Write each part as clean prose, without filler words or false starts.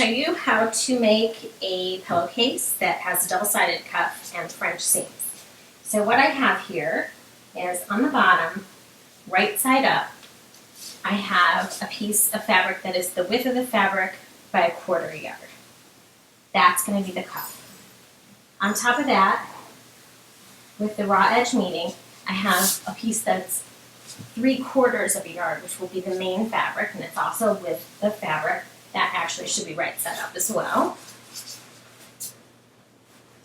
you how to make a pillowcase that has a double-sided cuff and French seams. So what I have here is on the bottom, right side up, I have a piece of fabric that is the width of the fabric by a 1/4 yard. That's going to be the cuff. On top of that, with the raw edge meeting, I have a piece that's 3/4 of a yard, which will be the main fabric, and it's also with the fabric. That actually should be right side up as well.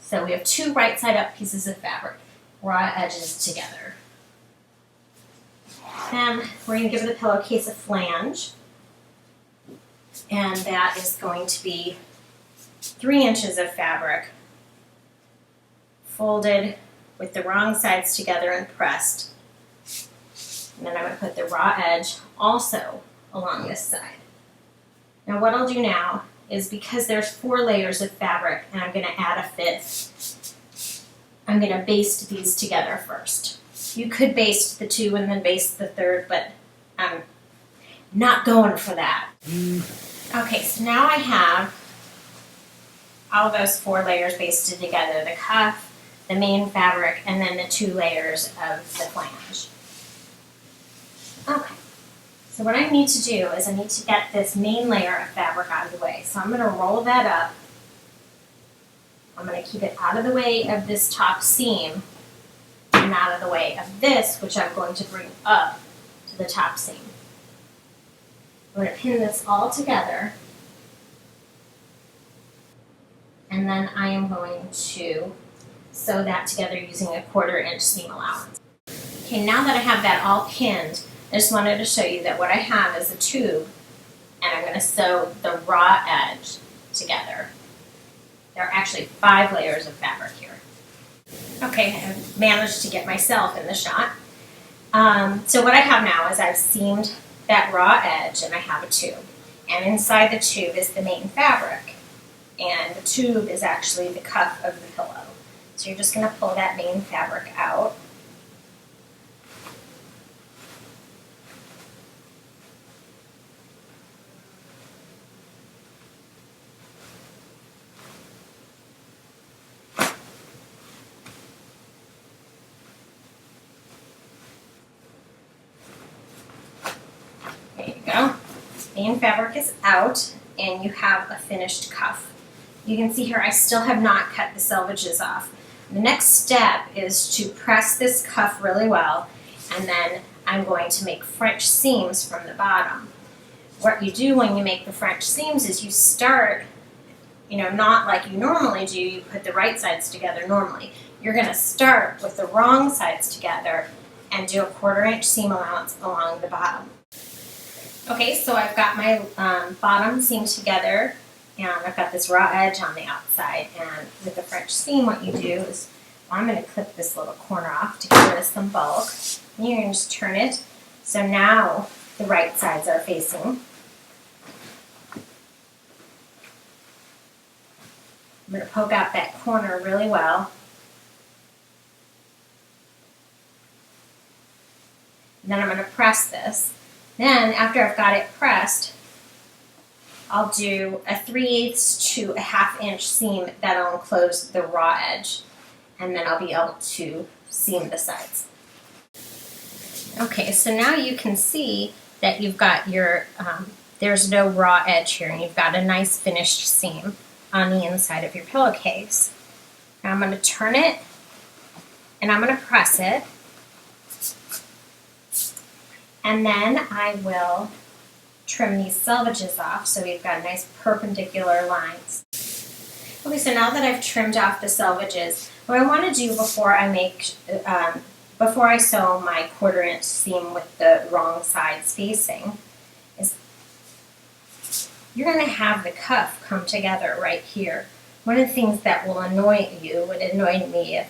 So we have 2 right side up pieces of fabric, raw edges together. Then we're going to give the pillowcase a flange, and that is going to be 3 inches of fabric folded with the wrong sides together and pressed. And then I'm going to put the raw edge also along this side. Now what I'll do now is, because there's 4 layers of fabric and I'm going to add a 5th, I'm going to baste these together first. You could baste the 2 and then baste the 3rd, but I'm not going for that. Okay, so now I have all those 4 layers basted together, the cuff, the main fabric, and then the 2 layers of the flange. Okay, so what I need to do is I need to get this main layer of fabric out of the way. So I'm going to roll that up. I'm going to keep it out of the way of this top seam and out of the way of this, which I'm going to bring up to the top seam. I'm going to pin this all together, and then I am going to sew that together using a 1/4 inch seam allowance. Okay, now that I have that all pinned, I just wanted to show you that what I have is a tube, and I'm going to sew the raw edge together. There are actually 5 layers of fabric here. Okay, I've managed to get myself in the shot. So what I have now is I've seamed that raw edge, and I have a tube. And inside the tube is the main fabric, and the tube is actually the cuff of the pillow. So you're just going to pull that main fabric out. There you go. Main fabric is out, and you have a finished cuff. You can see here I still have not cut the selvages off. The next step is to press this cuff really well, and then I'm going to make French seams from the bottom. What you do when you make the French seams is you start, not like you normally do, you put the right sides together normally. You're going to start with the wrong sides together and do a 1/4 inch seam allowance along the bottom. Okay, so I've got my bottom seam together, and I've got this raw edge on the outside, and with the French seam what you do is, I'm going to clip this little corner off to get rid of some bulk. And you're going to just turn it, so now the right sides are facing. I'm going to poke out that corner really well. And then I'm going to press this. Then after I've got it pressed, I'll do a 3/8 to a 1/2 inch seam that'll enclose the raw edge, and then I'll be able to seam the sides. Okay, so now you can see that you've got your, there's no raw edge here, and you've got a nice finished seam on the inside of your pillowcase. Now I'm going to turn it, and I'm going to press it, and then I will trim these selvages off so we've got nice perpendicular lines. Okay, so now that I've trimmed off the selvages, what I want to do before I sew my 1/4 inch seam with the wrong sides facing is you're going to have the cuff come together right here. One of the things that will annoy you, would annoy me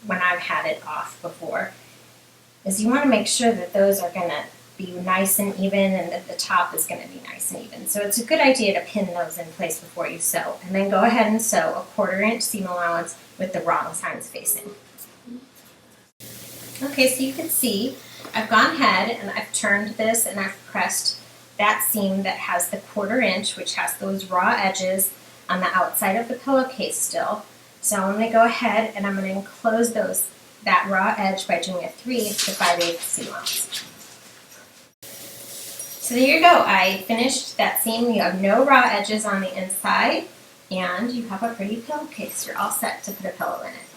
when I've had it off before, is you want to make sure that those are going to be nice and even, and that the top is going to be nice and even. So it's a good idea to pin those in place before you sew. And then go ahead and sew a 1/4 inch seam allowance with the wrong sides facing. Okay, so you can see I've gone ahead and I've turned this and I've pressed that seam that has the 1/4 inch, which has those raw edges on the outside of the pillowcase still. So I'm going to go ahead and I'm going to enclose that raw edge by doing a 3 to 5/8 seam allowance. So there you go. I finished that seam. You have no raw edges on the inside, and you have a pretty pillowcase. You're all set to put a pillow in it.